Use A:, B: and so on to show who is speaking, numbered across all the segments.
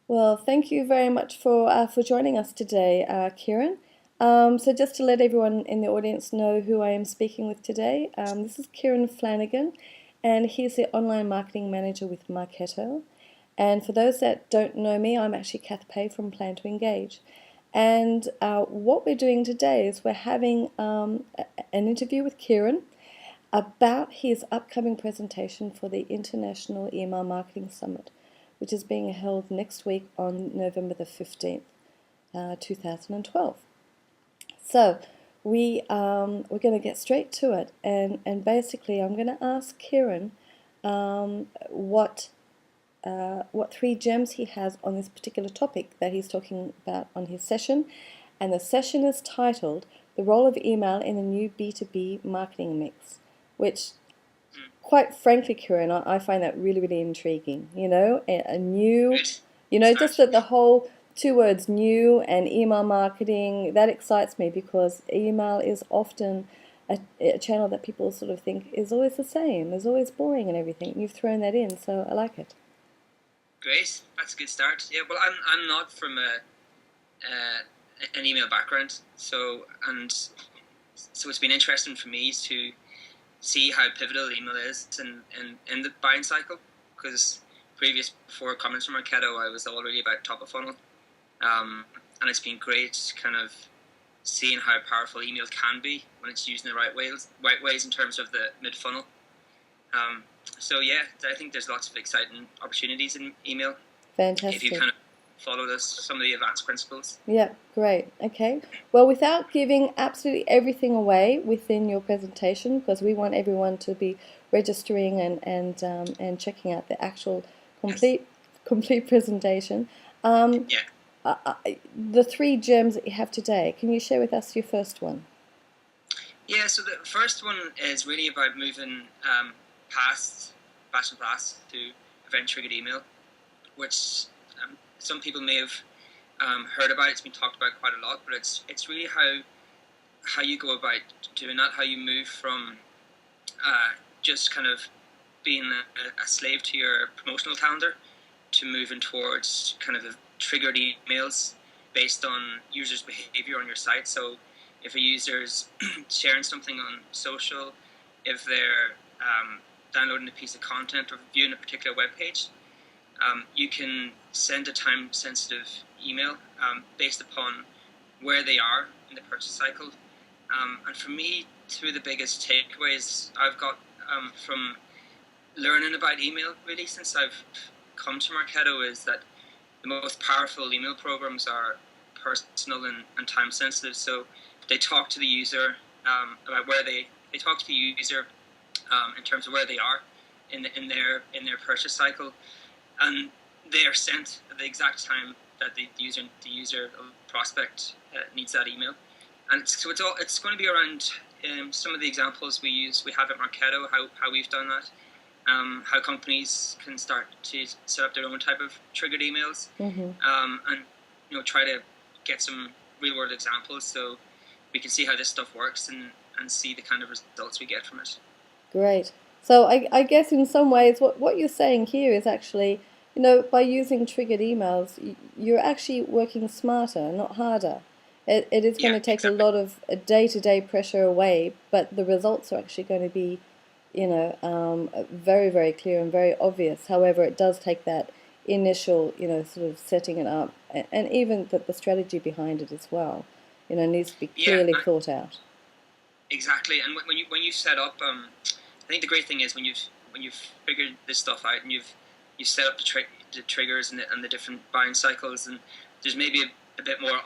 A: Well, thank you very much for joining us today, Kieran. So just to let everyone in the audience know who I am speaking with today, this is Kieran Flanagan, and he's the online marketing manager with Marketo. And for those that don't know me, I'm actually Kath Pay from Plan to Engage. And what we're doing today is we're having an interview with Kieran about his upcoming presentation for the International Email Marketing Summit, which is being held next week on November the 15th, 2012. So we're going to get straight to it, and basically I'm going to ask Kieran what three gems he has on this particular topic that he's talking about on his session, and the session is titled "The Role of Email in the New B2B Marketing Mix," which, quite frankly, Kieran, I find that really, really intriguing. A new,
B: Good.
A: just
B: Start.
A: that the whole two words "new" and email marketing, that excites me because email is often a channel that people sort of think is always the same, is always boring and everything. You've thrown that in, so I like it.
B: Great. That's a good start. Yeah. Well, I'm not from an email background, so it's been interesting for me to see how pivotal email is in the buying cycle, because before coming from Marketo, I was already about top of funnel, and it's been great kind of seeing how powerful email can be when it's used in the right ways in terms of the mid funnel. So yeah, I think there's lots of exciting opportunities in email if you
A: Fantastic.
B: kind of follow some of the advanced principles.
A: Yeah, great. Okay. Well, without giving absolutely everything away within your presentation, because we want everyone to be registering and checking out the actual
B: Yes.
A: complete presentation. Um,
B: Yeah.
A: the three gems that you have today, can you share with us your first one?
B: Yeah. So the first one is really about moving past batch and blast to event triggered email, which some people may have heard about. It's been talked about quite a lot, but it's really how you go about doing that, how you move from just kind of being a slave to your promotional calendar to moving towards kind of triggered emails based on users' behavior on your site. So if a user's sharing something on social, if they're downloading a piece of content or viewing a particular web page, you can send a time-sensitive email based upon where they are in the purchase cycle. And for me, two of the biggest takeaways I've got from learning about email, really, since I've come to Marketo, is that the most powerful email programs are personal and time-sensitive. So they talk to the user about they talk to the user in terms of where they are in their purchase cycle, and they are sent at the exact time that the user prospect needs that email. And it's going to be around some of the examples we have at Marketo, how we've done that, how companies can start to set up their own type of triggered emails, and try to get some real world examples so we can see how this stuff works and see the kind of results we get from it.
A: Great. So I guess in some ways what you're saying here is actually, by using triggered emails, you're actually working smarter, not harder. It is going
B: Yeah,
A: to take a
B: exactly.
A: lot of day-to-day pressure away, but the results are actually going to be, very, very clear and very obvious. However, it does take that initial, sort of setting it up, and even the strategy behind it as well, needs to be
B: Yeah,
A: clearly thought out.
B: exactly. And when you set up, I think the great thing is when you've figured this stuff out and you've set up the triggers and the different buying cycles, and there's maybe a bit more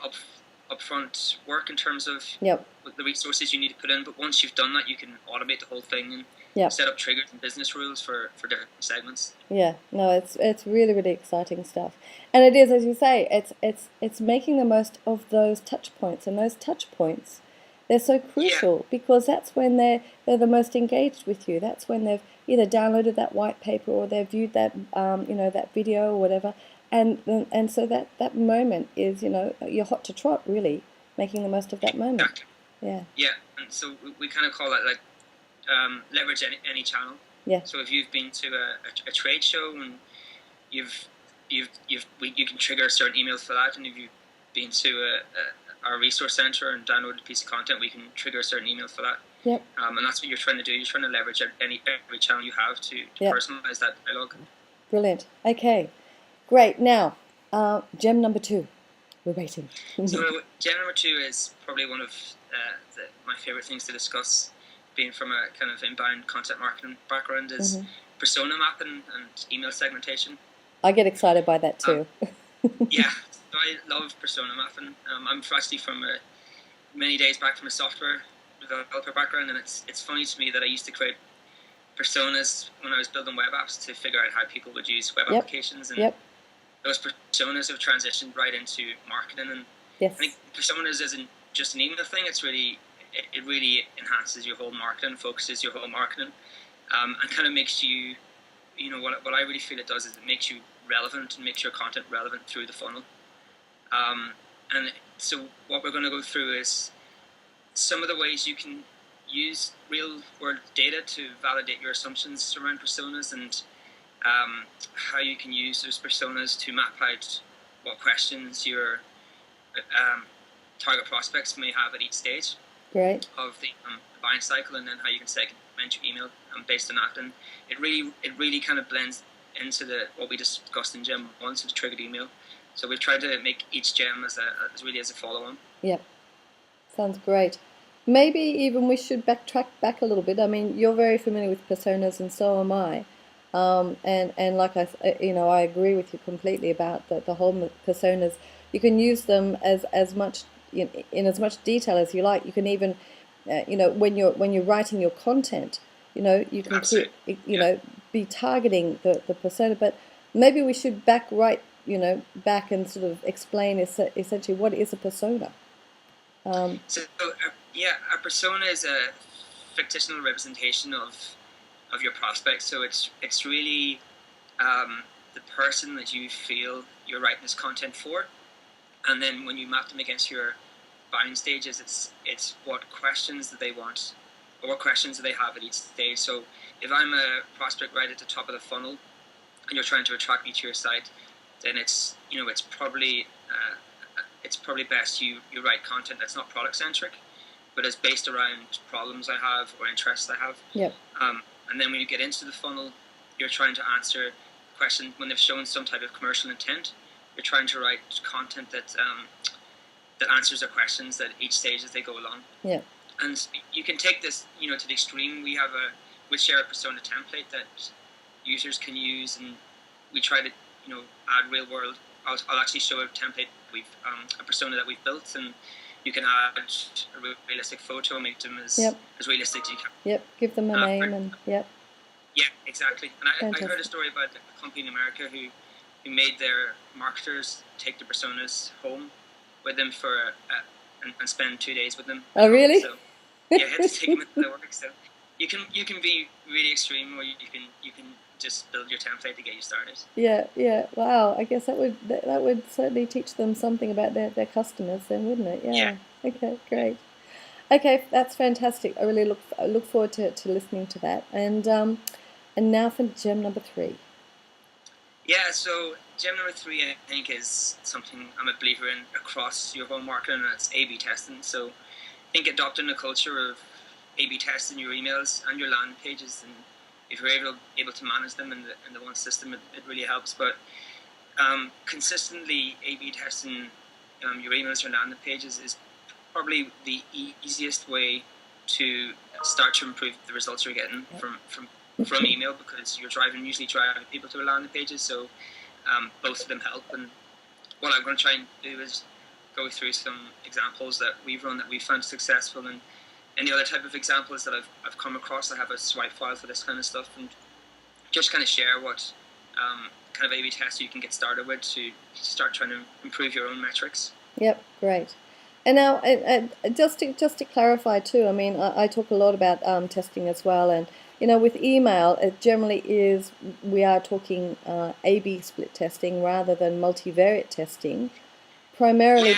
B: upfront work in terms of
A: Yep.
B: the resources you need to put in. But once you've done that, you can automate the whole thing and
A: Yep.
B: set up triggers and business rules for different segments.
A: Yeah, no, it's really, really exciting stuff, and it is, as you say, it's making the most of those touch points, and those touch points, they're so
B: Yeah,
A: crucial because that's when they're the most engaged with you. That's when they've either downloaded that white paper or they've viewed that that video or whatever, and so that moment is, you're hot to trot, really making the most of that moment.
B: exactly.
A: Yeah,
B: Yeah, and so we kind of call that like leverage any channel.
A: yeah,
B: So if you've been to a trade show and you've you can trigger a certain email for that, and if you've been to our resource center and downloaded a piece of content, we can trigger a certain email for that.
A: Yep.
B: And that's what you're trying to do. You're trying to leverage every channel you have to personalize that dialogue.
A: Brilliant. Okay, great. Now, gem number 2. We're waiting.
B: So gem number 2 is probably one of my favorite things to discuss, being from a kind of inbound content marketing background, is persona mapping and email segmentation.
A: I get excited by that too.
B: Yeah, I love persona mapping. I'm actually from many days back from a software developer background, and it's funny to me that I used to create personas when I was building web apps to figure out how people would use web applications, and those personas have transitioned right into marketing. And I think personas isn't just an email thing. It's really it really enhances your whole marketing, focuses your whole marketing, and kind of makes you, what I really feel it does is it makes you relevant and makes your content relevant through the funnel. And so what we're going to go through is some of the ways you can use real world data to validate your assumptions around personas, and how you can use those personas to map out what questions your target prospects may have at each stage of the buying cycle, and then how you can segment your email based on that. And it really kind of blends into what we discussed in Gem 1, so the triggered email. So we've tried to make each gem as a follow-on.
A: Yep, sounds great. Maybe even we should backtrack back a little bit. I mean, you're very familiar with personas, and so am I. And like I agree with you completely about the whole personas. You can use them as much in as much detail as you like. You can even, when you're writing your content, you can be targeting the persona. But maybe we should back and sort of explain essentially what is a persona.
B: A persona is a fictional representation of your prospect. So it's really the person that you feel you're writing this content for, and then when you map them against your buying stages, it's what questions that they want, or what questions do they have at each stage. So if I'm a prospect right at the top of the funnel, and you're trying to attract me to your site, then it's probably best you write content that's not product centric, but is based around problems I have or interests I have.
A: Yep.
B: And then when you get into the funnel, you're trying to answer questions when they've shown some type of commercial intent. You're trying to write content that answers their questions at each stage as they go along.
A: Yeah.
B: And you can take this, to the extreme. We share a persona template that users can use, and we try to, add real world. I'll actually show a template a persona that we've built, and you can add a realistic photo and make them as realistic as you can.
A: Yep, give them a name and
B: Yeah, exactly. And I heard a story about a company in America who made their marketers take the personas home with them and spend 2 days with them.
A: Oh, really?
B: So, yeah, I had to take them into their work. So you can be really extreme, or you can just build your template to get you started.
A: Yeah. Wow. I guess that would certainly teach them something about their customers, then, wouldn't it? Yeah. Okay. Great. Okay, that's fantastic. I really look forward to listening to that. And now for gem number 3.
B: Yeah. So gem number 3, I think, is something I'm a believer in across your whole marketing, and that's A/B testing. So I think adopting the culture of A/B testing your emails and your landing pages, and if you're able to manage them in the one system, it really helps. But consistently A/B testing your emails or landing pages is probably the easiest way to start to improve the results you're getting from email, because you're usually driving people to a landing pages. So both of them help. And what I'm going to try and do is go through some examples that we've run that we found successful, and any other type of examples that I've come across. I have a swipe file for this kind of stuff, and just kind of share what kind of A/B test you can get started with to start trying to improve your own metrics.
A: Yep, great. And now, just to clarify too, I mean, I talk a lot about testing as well, and with email, it generally is we are talking A/B split testing rather than multivariate testing, primarily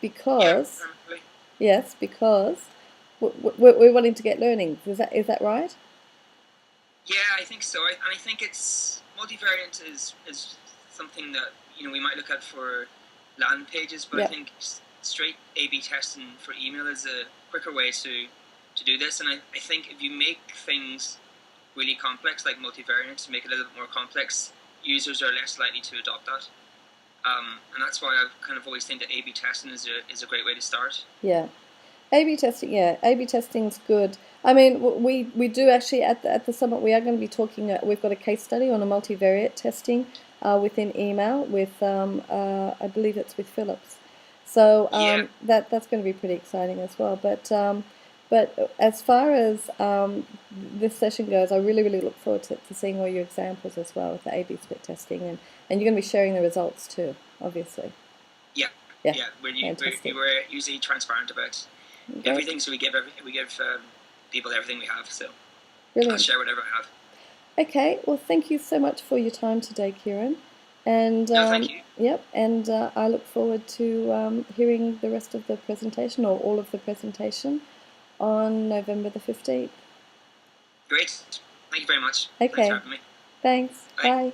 A: because we're wanting to get learning. Is that right?
B: Yeah, I think so. And I think it's multivariate is something that we might look at for landing pages, but I think straight A/B testing for email is a quicker way to do this. And I think if you make things really complex, like multivariate, to make it a little bit more complex, users are less likely to adopt that. And that's why I've kind of always think that A/B testing is a great way to start.
A: Yeah. A/B testing, A/B testing is good. I mean, we do actually at the summit we are going to be talking. We've got a case study on a multivariate testing within email with I believe it's with Philips. So that's going to be pretty exciting as well. But as far as this session goes, I really look forward to seeing all your examples as well with the A/B split testing, and you're going to be sharing the results too, obviously.
B: Yeah. We're usually transparent about everything, so we give people everything we have. So I'll share whatever I have.
A: Okay, well, thank you so much for your time today, Kieran. And
B: thank you.
A: Yep, and I look forward to hearing the rest of the presentation, or all of the presentation, on November the 15th.
B: Great. Thank you very much.
A: Okay.
B: Thanks for having me.
A: Thanks. Bye.